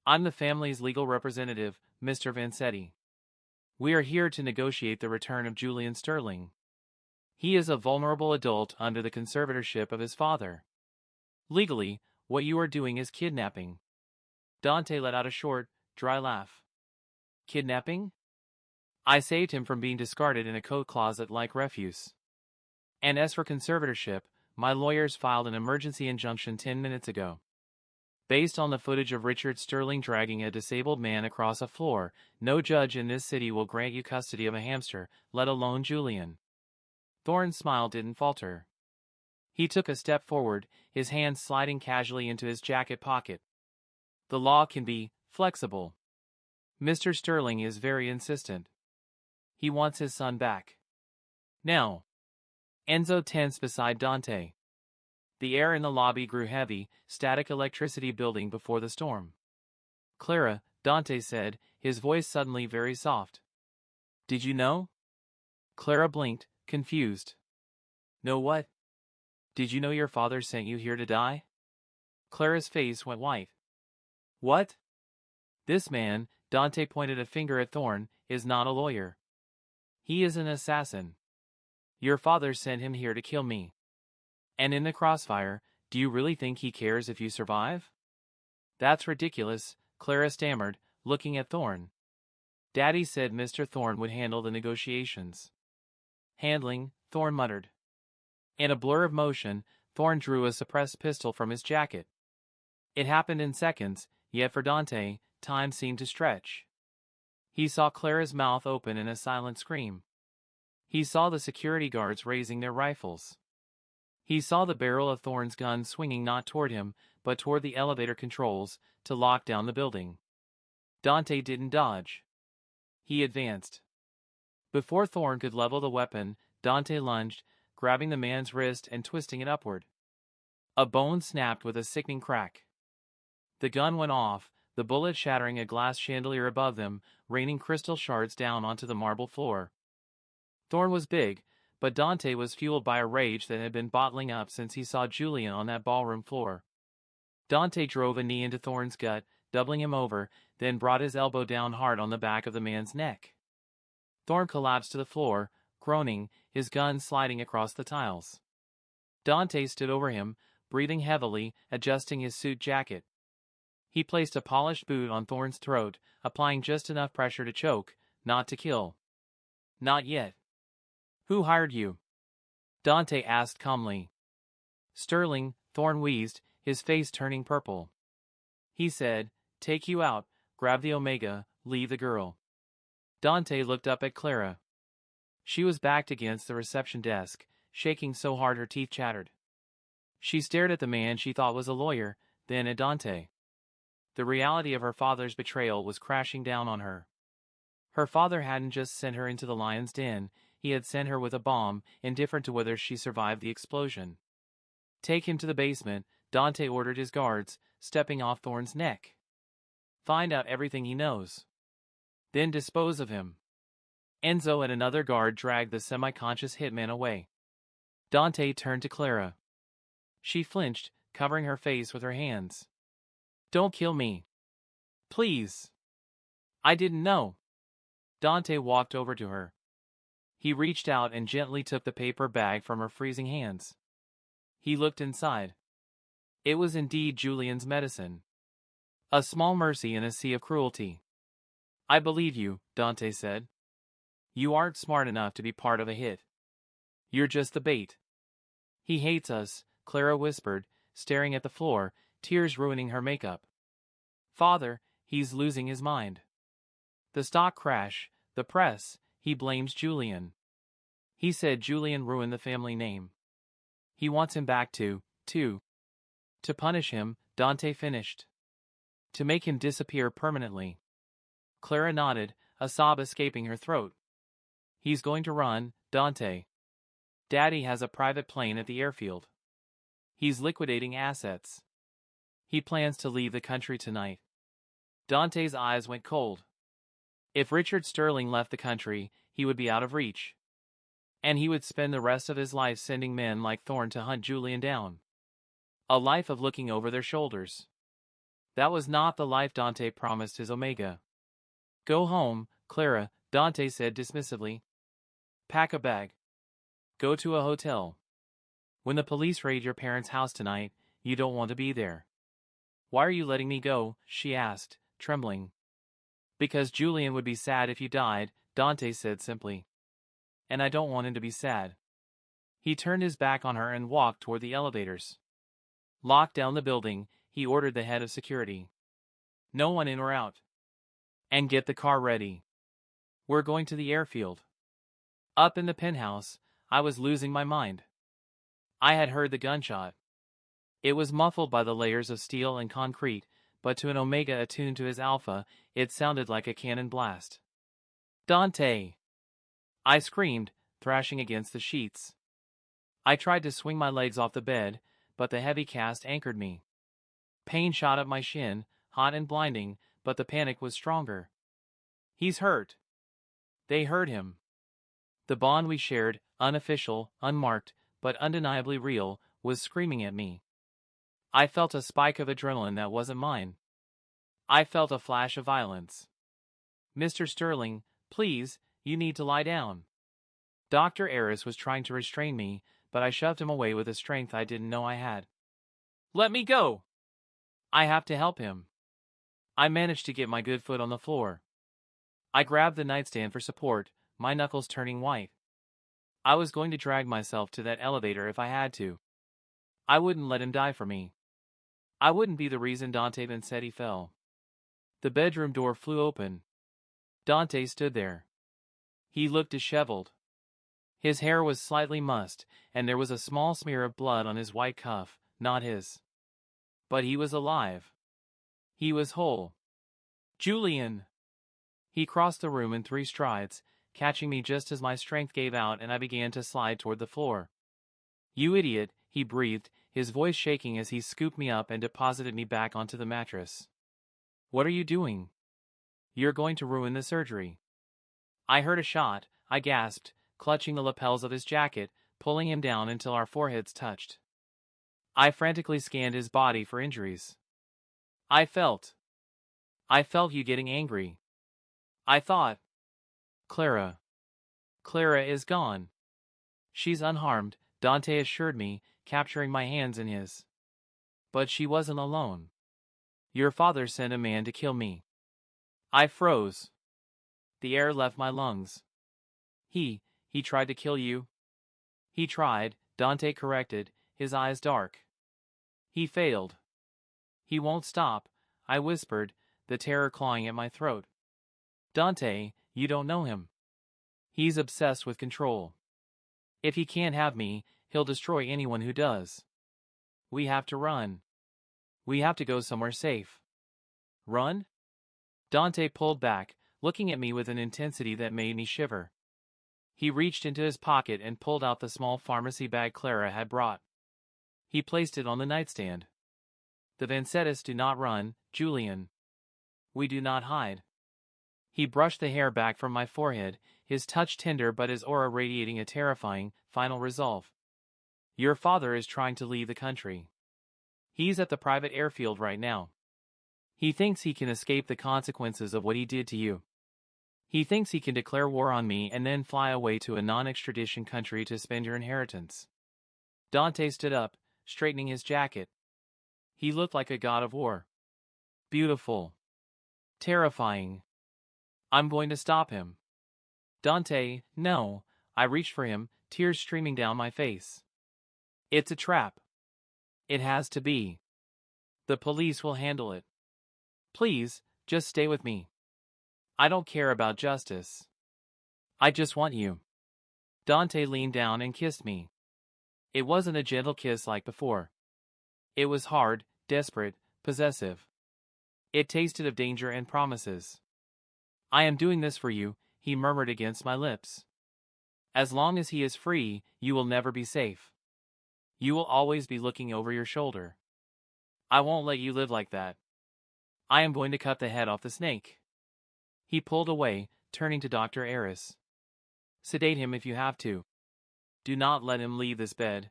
I'm the family's legal representative, Mr. Vansetti. We are here to negotiate the return of Julian Sterling. He is a vulnerable adult under the conservatorship of his father. Legally, what you are doing is kidnapping. Dante let out a short, dry laugh. Kidnapping? I saved him from being discarded in a coat closet like refuse. And as for conservatorship, my lawyers filed an emergency injunction 10 minutes ago. Based on the footage of Richard Sterling dragging a disabled man across a floor, no judge in this city will grant you custody of a hamster, let alone Julian. Thorne's smile didn't falter. He took a step forward, his hand sliding casually into his jacket pocket. The law can be flexible. Mr. Sterling is very insistent. He wants his son back. Now. Enzo tensed beside Dante. The air in the lobby grew heavy, static electricity building before the storm. Clara, Dante said, his voice suddenly very soft. Did you know? Clara blinked, confused. Know what? Did you know your father sent you here to die? Clara's face went white. What? This man, Dante pointed a finger at Thorn, is not a lawyer. He is an assassin. Your father sent him here to kill me. And in the crossfire, do you really think he cares if you survive? That's ridiculous, Clara stammered, looking at Thorne. Daddy said Mr. Thorne would handle the negotiations. Handling, Thorne muttered. In a blur of motion, Thorne drew a suppressed pistol from his jacket. It happened in seconds, yet for Dante, time seemed to stretch. He saw Clara's mouth open in a silent scream. He saw the security guards raising their rifles. He saw the barrel of Thorne's gun swinging not toward him, but toward the elevator controls, to lock down the building. Dante didn't dodge. He advanced. Before Thorne could level the weapon, Dante lunged, grabbing the man's wrist and twisting it upward. A bone snapped with a sickening crack. The gun went off, the bullet shattering a glass chandelier above them, raining crystal shards down onto the marble floor. Thorne was big, but Dante was fueled by a rage that had been bottling up since he saw Julian on that ballroom floor. Dante drove a knee into Thorne's gut, doubling him over, then brought his elbow down hard on the back of the man's neck. Thorne collapsed to the floor, groaning, his gun sliding across the tiles. Dante stood over him, breathing heavily, adjusting his suit jacket. He placed a polished boot on Thorne's throat, applying just enough pressure to choke, not to kill. Not yet. Who hired you? Dante asked calmly. Sterling, Thorne wheezed, his face turning purple. He said, take you out, grab the Omega, leave the girl. Dante looked up at Clara. She was backed against the reception desk, shaking so hard her teeth chattered. She stared at the man she thought was a lawyer, then at Dante. The reality of her father's betrayal was crashing down on her. Her father hadn't just sent her into the lion's den, he had sent her with a bomb, indifferent to whether she survived the explosion. Take him to the basement, Dante ordered his guards, stepping off Thorne's neck. Find out everything he knows. Then dispose of him. Enzo and another guard dragged the semi-conscious hitman away. Dante turned to Clara. She flinched, covering her face with her hands. Don't kill me. Please. I didn't know. Dante walked over to her. He reached out and gently took the paper bag from her freezing hands. He looked inside. It was indeed Julian's medicine. A small mercy in a sea of cruelty. I believe you, Dante said. You aren't smart enough to be part of a hit. You're just the bait. He hates us, Clara whispered, staring at the floor, tears ruining her makeup. Father, he's losing his mind. The stock crash, the press, he blames Julian. He said Julian ruined the family name. He wants him back to punish him, Dante finished. To make him disappear permanently. Clara nodded, a sob escaping her throat. He's going to run, Dante. Daddy has a private plane at the airfield. He's liquidating assets. He plans to leave the country tonight. Dante's eyes went cold. If Richard Sterling left the country, he would be out of reach. And he would spend the rest of his life sending men like Thorne to hunt Julian down. A life of looking over their shoulders. That was not the life Dante promised his Omega. Go home, Clara, Dante said dismissively. Pack a bag. Go to a hotel. When the police raid your parents' house tonight, you don't want to be there. Why are you letting me go? She asked, trembling. Because Julian would be sad if you died, Dante said simply. And I don't want him to be sad. He turned his back on her and walked toward the elevators. Lock down the building, he ordered the head of security. No one in or out. And get the car ready. We're going to the airfield. Up in the penthouse, I was losing my mind. I had heard the gunshot. It was muffled by the layers of steel and concrete, but to an Omega attuned to his alpha, it sounded like a cannon blast. Dante! I screamed, thrashing against the sheets. I tried to swing my legs off the bed, but the heavy cast anchored me. Pain shot up my shin, hot and blinding, but the panic was stronger. He's hurt. They hurt him. The bond we shared, unofficial, unmarked, but undeniably real, was screaming at me. I felt a spike of adrenaline that wasn't mine. I felt a flash of violence. Mr. Sterling, please, you need to lie down. Dr. Eris was trying to restrain me, but I shoved him away with a strength I didn't know I had. Let me go! I have to help him. I managed to get my good foot on the floor. I grabbed the nightstand for support, my knuckles turning white. I was going to drag myself to that elevator if I had to. I wouldn't let him die for me. I wouldn't be the reason Dante Vanzetti fell. The bedroom door flew open. Dante stood there. He looked disheveled. His hair was slightly mussed, and there was a small smear of blood on his white cuff, not his. But he was alive. He was whole. Julian! He crossed the room in 3 strides, catching me just as my strength gave out and I began to slide toward the floor. You idiot, he breathed, his voice shaking as he scooped me up and deposited me back onto the mattress. What are you doing? You're going to ruin the surgery. I heard a shot, I gasped, clutching the lapels of his jacket, pulling him down until our foreheads touched. I frantically scanned his body for injuries. I felt you getting angry. I thought, Clara is gone. She's unharmed, Dante assured me, capturing my hands in his. But she wasn't alone. Your father sent a man to kill me. I froze. The air left my lungs. He tried to kill you? He tried, Dante corrected, his eyes dark. He failed. He won't stop, I whispered, the terror clawing at my throat. Dante, you don't know him. He's obsessed with control. If he can't have me, he'll destroy anyone who does. We have to run. We have to go somewhere safe. Run? Dante pulled back, looking at me with an intensity that made me shiver. He reached into his pocket and pulled out the small pharmacy bag Clara had brought. He placed it on the nightstand. The Vanzettis do not run, Julian. We do not hide. He brushed the hair back from my forehead, his touch tender but his aura radiating a terrifying, final resolve. Your father is trying to leave the country. He's at the private airfield right now. He thinks he can escape the consequences of what he did to you. He thinks he can declare war on me and then fly away to a non-extradition country to spend your inheritance. Dante stood up, straightening his jacket. He looked like a god of war. Beautiful. Terrifying. I'm going to stop him. Dante, no. I reached for him, tears streaming down my face. It's a trap. It has to be. The police will handle it. Please, just stay with me. I don't care about justice. I just want you. Dante leaned down and kissed me. It wasn't a gentle kiss like before. It was hard, desperate, possessive. It tasted of danger and promises. I am doing this for you, he murmured against my lips. As long as he is free, you will never be safe. You will always be looking over your shoulder. I won't let you live like that. I am going to cut the head off the snake. He pulled away, turning to Dr. Eris. Sedate him if you have to. Do not let him leave this bed.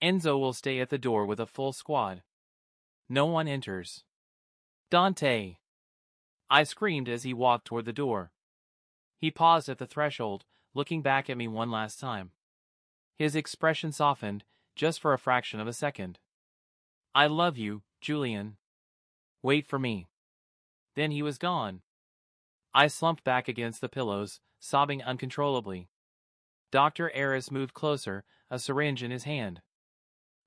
Enzo will stay at the door with a full squad. No one enters. Dante! I screamed as he walked toward the door. He paused at the threshold, looking back at me one last time. His expression softened, just for a fraction of a second. I love you, Julian. Wait for me. Then he was gone. I slumped back against the pillows, sobbing uncontrollably. Dr. Eris moved closer, a syringe in his hand.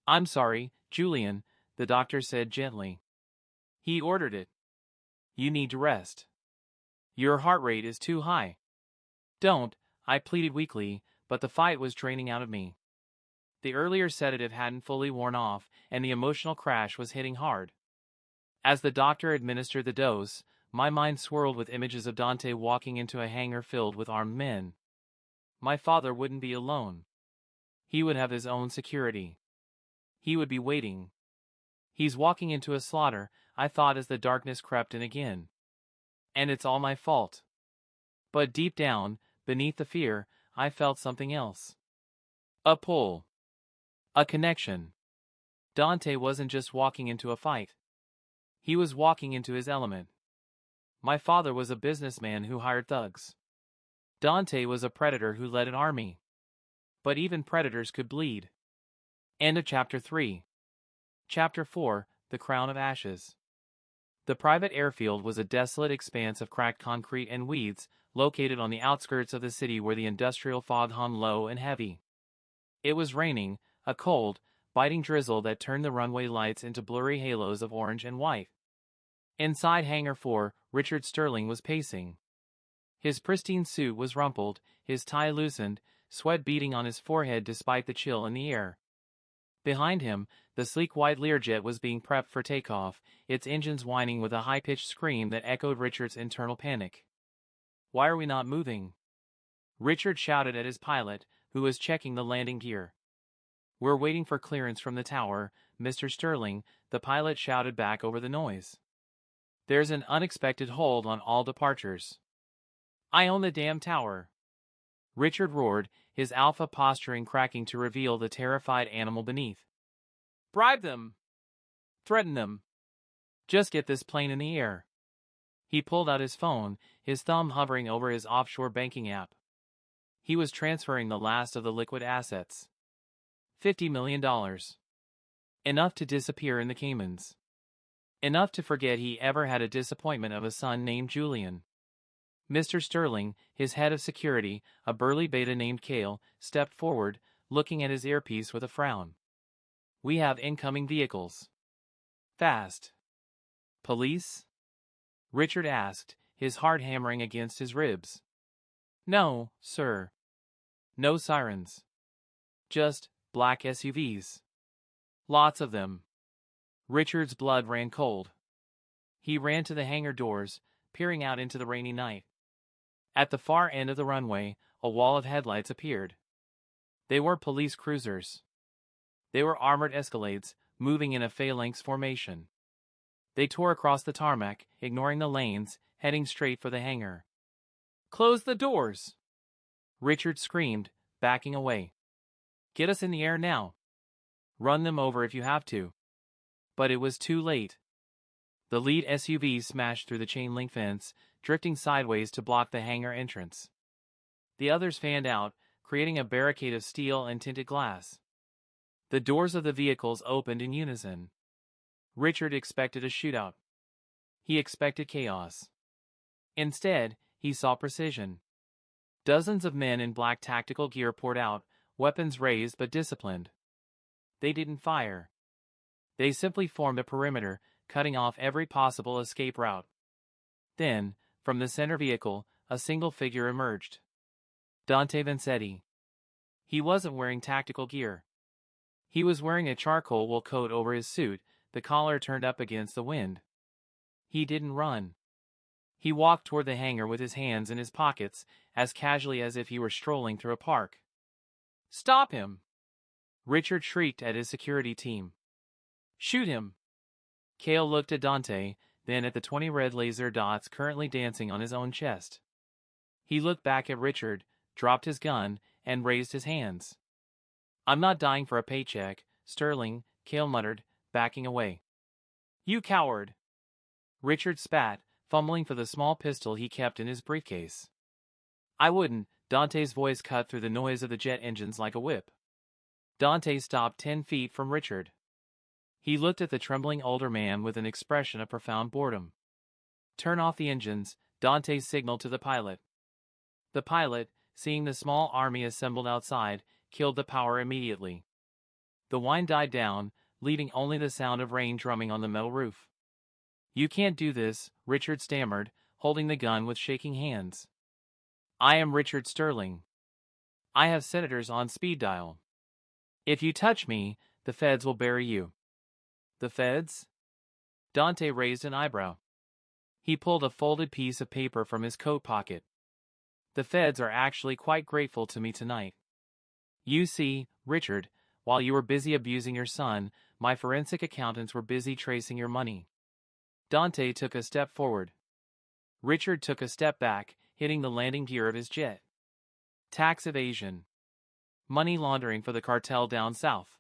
I'm sorry, Julian, the doctor said gently. He ordered it. You need to rest. Your heart rate is too high. Don't, I pleaded weakly, but the fight was draining out of me. The earlier sedative hadn't fully worn off, and the emotional crash was hitting hard. As the doctor administered the dose, my mind swirled with images of Dante walking into a hangar filled with armed men. My father wouldn't be alone. He would have his own security. He would be waiting. He's walking into a slaughter, I thought as the darkness crept in again. And it's all my fault. But deep down, beneath the fear, I felt something else. A pull. A connection. Dante wasn't just walking into a fight. He was walking into his element. My father was a businessman who hired thugs. Dante was a predator who led an army. But even predators could bleed. End of Chapter 3. Chapter 4, The Crown of Ashes. The private airfield was a desolate expanse of cracked concrete and weeds, located on the outskirts of the city where the industrial fog hung low and heavy. It was raining, a cold, biting drizzle that turned the runway lights into blurry halos of orange and white. Inside Hangar 4, Richard Sterling was pacing. His pristine suit was rumpled, his tie loosened, sweat beading on his forehead despite the chill in the air. Behind him, the sleek white Learjet was being prepped for takeoff, its engines whining with a high-pitched scream that echoed Richard's internal panic. "Why are we not moving?" Richard shouted at his pilot, who was checking the landing gear. "We're waiting for clearance from the tower, Mr. Sterling," the pilot shouted back over the noise. "There's an unexpected hold on all departures." "I own the damn tower!" Richard roared, his alpha posturing cracking to reveal the terrified animal beneath. "Bribe them! Threaten them! Just get this plane in the air." He pulled out his phone, his thumb hovering over his offshore banking app. He was transferring the last of the liquid assets. $50 million. Enough to disappear in the Caymans. Enough to forget he ever had a disappointment of a son named Julian. Mr. Sterling, his head of security, a burly beta named Cale, stepped forward, looking at his earpiece with a frown. "We have incoming vehicles. Fast." "Police?" Richard asked, his heart hammering against his ribs. "No, sir. No sirens. Just black SUVs. Lots of them." Richard's blood ran cold. He ran to the hangar doors, peering out into the rainy night. At the far end of the runway, a wall of headlights appeared. They were police cruisers. They were armored Escalades, moving in a phalanx formation. They tore across the tarmac, ignoring the lanes, heading straight for the hangar. "Close the doors!" Richard screamed, backing away. "Get us in the air now. Run them over if you have to." But it was too late. The lead SUV smashed through the chain-link fence, drifting sideways to block the hangar entrance. The others fanned out, creating a barricade of steel and tinted glass. The doors of the vehicles opened in unison. Richard expected a shootout. He expected chaos. Instead, he saw precision. Dozens of men in black tactical gear poured out, weapons raised but disciplined. They didn't fire. They simply formed a perimeter, cutting off every possible escape route. Then, from the center vehicle, a single figure emerged. Dante Vanzetti. He wasn't wearing tactical gear. He was wearing a charcoal wool coat over his suit, the collar turned up against the wind. He didn't run. He walked toward the hangar with his hands in his pockets, as casually as if he were strolling through a park. "Stop him!" Richard shrieked at his security team. "Shoot him!" Cale looked at Dante, then at the 20 red laser dots currently dancing on his own chest. He looked back at Richard, dropped his gun, and raised his hands. "I'm not dying for a paycheck, Sterling," Cale muttered, backing away. "You coward!" Richard spat, fumbling for the small pistol he kept in his briefcase. "I wouldn't," Dante's voice cut through the noise of the jet engines like a whip. Dante stopped 10 feet from Richard. He looked at the trembling older man with an expression of profound boredom. "Turn off the engines," Dante signaled to the pilot. The pilot, seeing the small army assembled outside, killed the power immediately. The whine died down, leaving only the sound of rain drumming on the metal roof. "You can't do this," Richard stammered, holding the gun with shaking hands. "I am Richard Sterling. I have senators on speed dial. If you touch me, the feds will bury you." "The feds?" Dante raised an eyebrow. He pulled a folded piece of paper from his coat pocket. "The feds are actually quite grateful to me tonight. You see, Richard, while you were busy abusing your son, my forensic accountants were busy tracing your money." Dante took a step forward. Richard took a step back, hitting the landing gear of his jet. "Tax evasion. Money laundering for the cartel down south.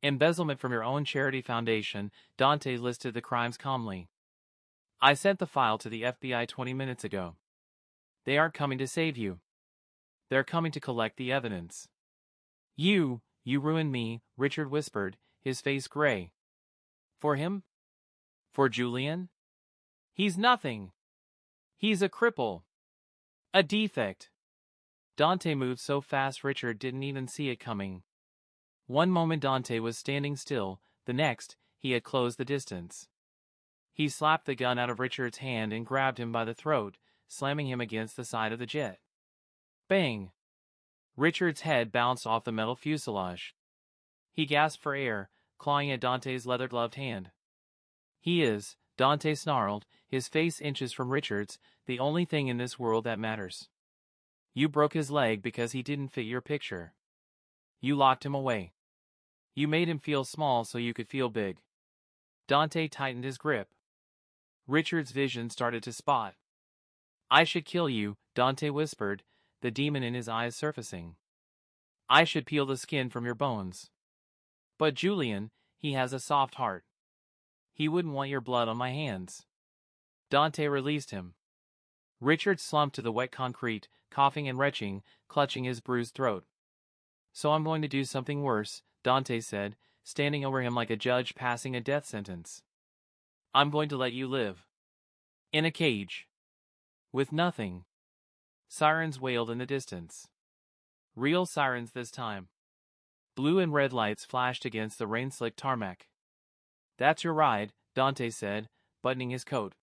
Embezzlement from your own charity foundation," Dante listed the crimes calmly. "I sent the file to the FBI 20 minutes ago." They aren't coming to save you. They're coming to collect the evidence. You ruined me, Richard whispered, his face gray. For him? For Julian? He's nothing. He's a cripple. A defect. Dante moved so fast Richard didn't even see it coming. One moment Dante was standing still, the next, he had closed the distance. He slapped the gun out of Richard's hand and grabbed him by the throat, slamming him against the side of the jet. Bang! Richard's head bounced off the metal fuselage. He gasped for air, clawing at Dante's leather-gloved hand. He is, Dante snarled, his face inches from Richard's, the only thing in this world that matters. You broke his leg because he didn't fit your picture. You locked him away. You made him feel small so you could feel big. Dante tightened his grip. Richard's vision started to spot. I should kill you, Dante whispered, the demon in his eyes surfacing. I should peel the skin from your bones. But Julian, he has a soft heart. He wouldn't want your blood on my hands. Dante released him. Richard slumped to the wet concrete, coughing and retching, clutching his bruised throat. So I'm going to do something worse, Dante said, standing over him like a judge passing a death sentence. I'm going to let you live. In a cage. With nothing. Sirens wailed in the distance. Real sirens this time. Blue and red lights flashed against the rain-slicked tarmac. That's your ride, Dante said, buttoning his coat.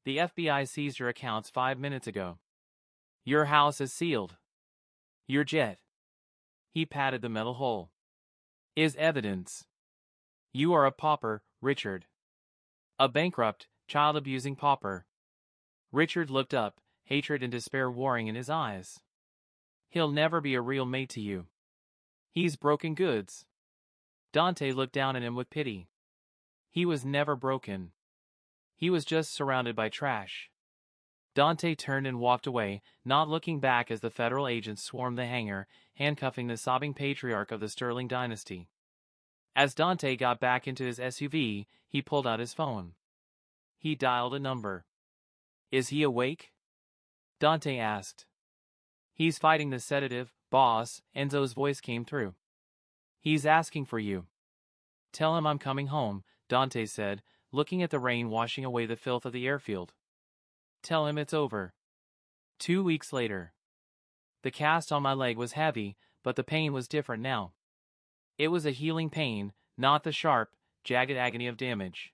The FBI seized your accounts 5 minutes ago. Your house is sealed. Your jet. He patted the metal hull. Is evidence. You are a pauper, Richard. A bankrupt, child-abusing pauper. Richard looked up, hatred and despair warring in his eyes. He'll never be a real mate to you. He's broken goods. Dante looked down at him with pity. He was never broken. He was just surrounded by trash. Dante turned and walked away, not looking back as the federal agents swarmed the hangar, handcuffing the sobbing patriarch of the Sterling dynasty. As Dante got back into his SUV, he pulled out his phone. He dialed a number. Is he awake? Dante asked. He's fighting the sedative, boss, Enzo's voice came through. He's asking for you. Tell him I'm coming home, Dante said, looking at the rain washing away the filth of the airfield. Tell him it's over. 2 weeks later. The cast on my leg was heavy, but the pain was different now. It was a healing pain, not the sharp, jagged agony of damage.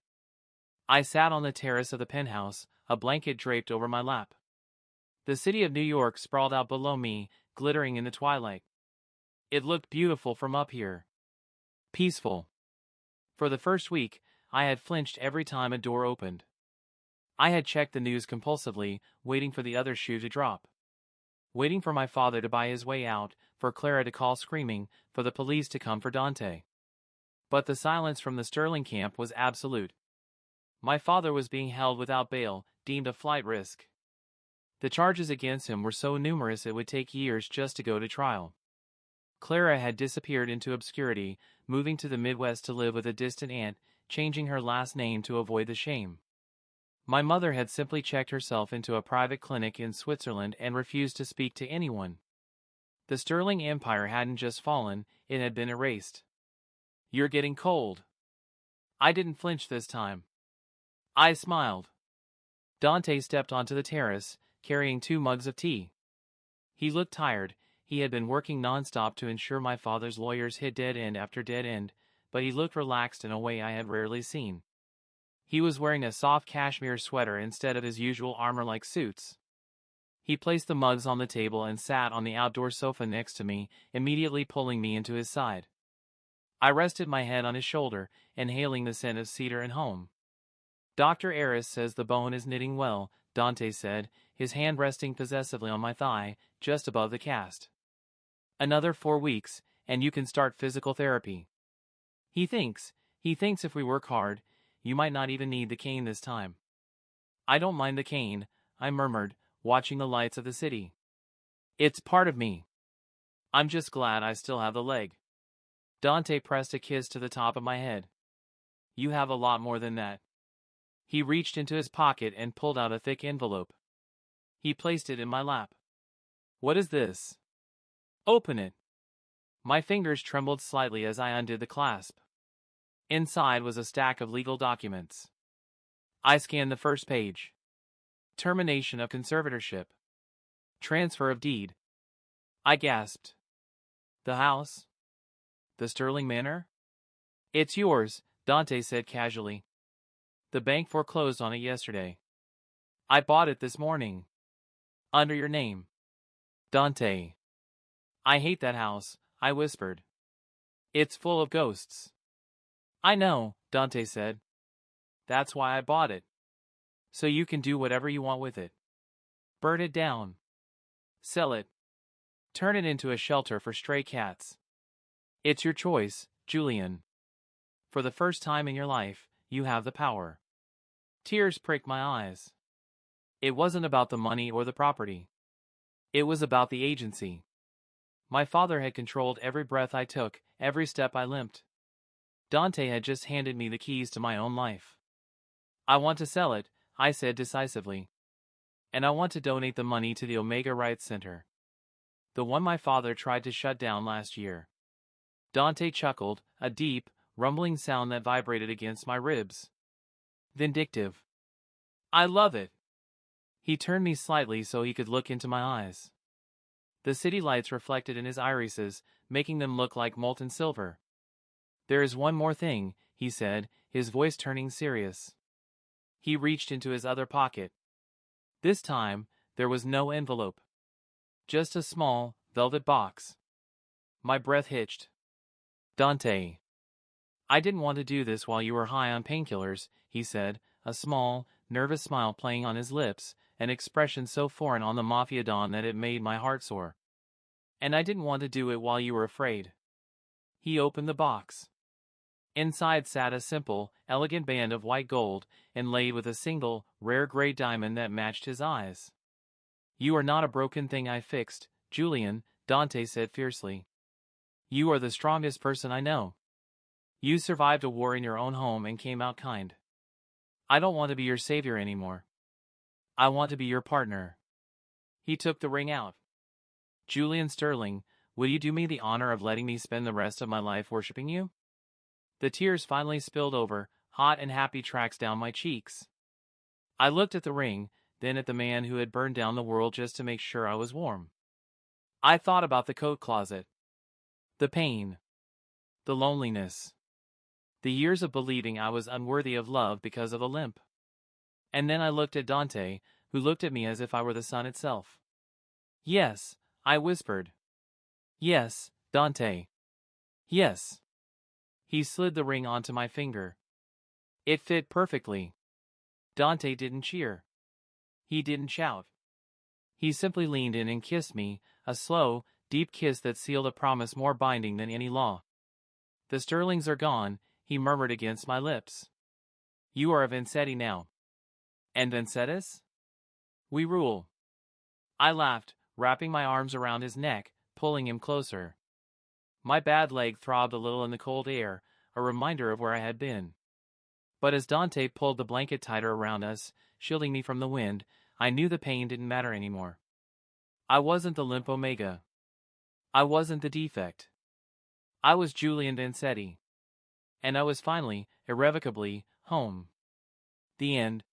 I sat on the terrace of the penthouse, a blanket draped over my lap. The city of New York sprawled out below me, glittering in the twilight. It looked beautiful from up here. Peaceful. For the first week, I had flinched every time a door opened. I had checked the news compulsively, waiting for the other shoe to drop. Waiting for my father to buy his way out, for Clara to call screaming, for the police to come for Dante. But the silence from the Sterling camp was absolute. My father was being held without bail, deemed a flight risk. The charges against him were so numerous it would take years just to go to trial. Clara had disappeared into obscurity, moving to the Midwest to live with a distant aunt, changing her last name to avoid the shame. My mother had simply checked herself into a private clinic in Switzerland and refused to speak to anyone. The Sterling Empire hadn't just fallen, it had been erased. You're getting cold. I didn't flinch this time. I smiled. Dante stepped onto the terrace, carrying 2 mugs of tea. He looked tired. He had been working nonstop to ensure my father's lawyers hit dead end after dead end, but he looked relaxed in a way I had rarely seen. He was wearing a soft cashmere sweater instead of his usual armor-like suits. He placed the mugs on the table and sat on the outdoor sofa next to me, immediately pulling me into his side. I rested my head on his shoulder, inhaling the scent of cedar and home. Dr. Aris says the bone is knitting well, Dante said, his hand resting possessively on my thigh, just above the cast. Another 4 weeks, and you can start physical therapy. He thinks if we work hard, you might not even need the cane this time. I don't mind the cane, I murmured, watching the lights of the city. It's part of me. I'm just glad I still have the leg. Dante pressed a kiss to the top of my head. You have a lot more than that. He reached into his pocket and pulled out a thick envelope. He placed it in my lap. What is this? Open it. My fingers trembled slightly as I undid the clasp. Inside was a stack of legal documents. I scanned the first page. Termination of conservatorship. Transfer of deed. I gasped. The house? The Sterling Manor? It's yours, Dante said casually. The bank foreclosed on it yesterday. I bought it this morning. Under your name. Dante. I hate that house, I whispered. It's full of ghosts. I know, Dante said. That's why I bought it. So you can do whatever you want with it. Burn it down. Sell it. Turn it into a shelter for stray cats. It's your choice, Julian. For the first time in your life, you have the power. Tears pricked my eyes. It wasn't about the money or the property. It was about the agency. My father had controlled every breath I took, every step I limped. Dante had just handed me the keys to my own life. I want to sell it, I said decisively. And I want to donate the money to the Omega Rights Center. The one my father tried to shut down last year. Dante chuckled, a deep, rumbling sound that vibrated against my ribs. Vindictive. I love it. He turned me slightly so he could look into my eyes. The city lights reflected in his irises, making them look like molten silver. There is one more thing, he said, his voice turning serious. He reached into his other pocket. This time, there was no envelope. Just a small, velvet box. My breath hitched. Dante. I didn't want to do this while you were high on painkillers, he said, a small, nervous smile playing on his lips, an expression so foreign on the MAFIA Don that it made my heart soar. And I didn't want to do it while you were afraid. He opened the box. Inside sat a simple, elegant band of white gold, inlaid with a single, rare gray diamond that matched his eyes. You are not a broken thing I fixed, Julian, Dante said fiercely. You are the strongest person I know. You survived a war in your own home and came out kind. I don't want to be your savior anymore. I want to be your partner. He took the ring out. Julian Sterling, will you do me the honor of letting me spend the rest of my life worshipping you? The tears finally spilled over, hot and happy tracks down my cheeks. I looked at the ring, then at the man who had burned down the world just to make sure I was warm. I thought about the coat closet. The pain. The loneliness. The years of believing I was unworthy of love because of a limp. And then I looked at Dante, who looked at me as if I were the sun itself. Yes, I whispered. Yes, Dante. Yes. He slid the ring onto my finger. It fit perfectly. Dante didn't cheer. He didn't shout. He simply leaned in and kissed me, a slow, deep kiss that sealed a promise more binding than any law. The Sterlings are gone, he murmured against my lips. You are a Vanzetti now. And Vanzettis? We rule. I laughed, wrapping my arms around his neck, pulling him closer. My bad leg throbbed a little in the cold air, a reminder of where I had been. But as Dante pulled the blanket tighter around us, shielding me from the wind, I knew the pain didn't matter anymore. I wasn't the limp Omega. I wasn't the defect. I was Julian Vanzetti. And I was finally, irrevocably, home. The end.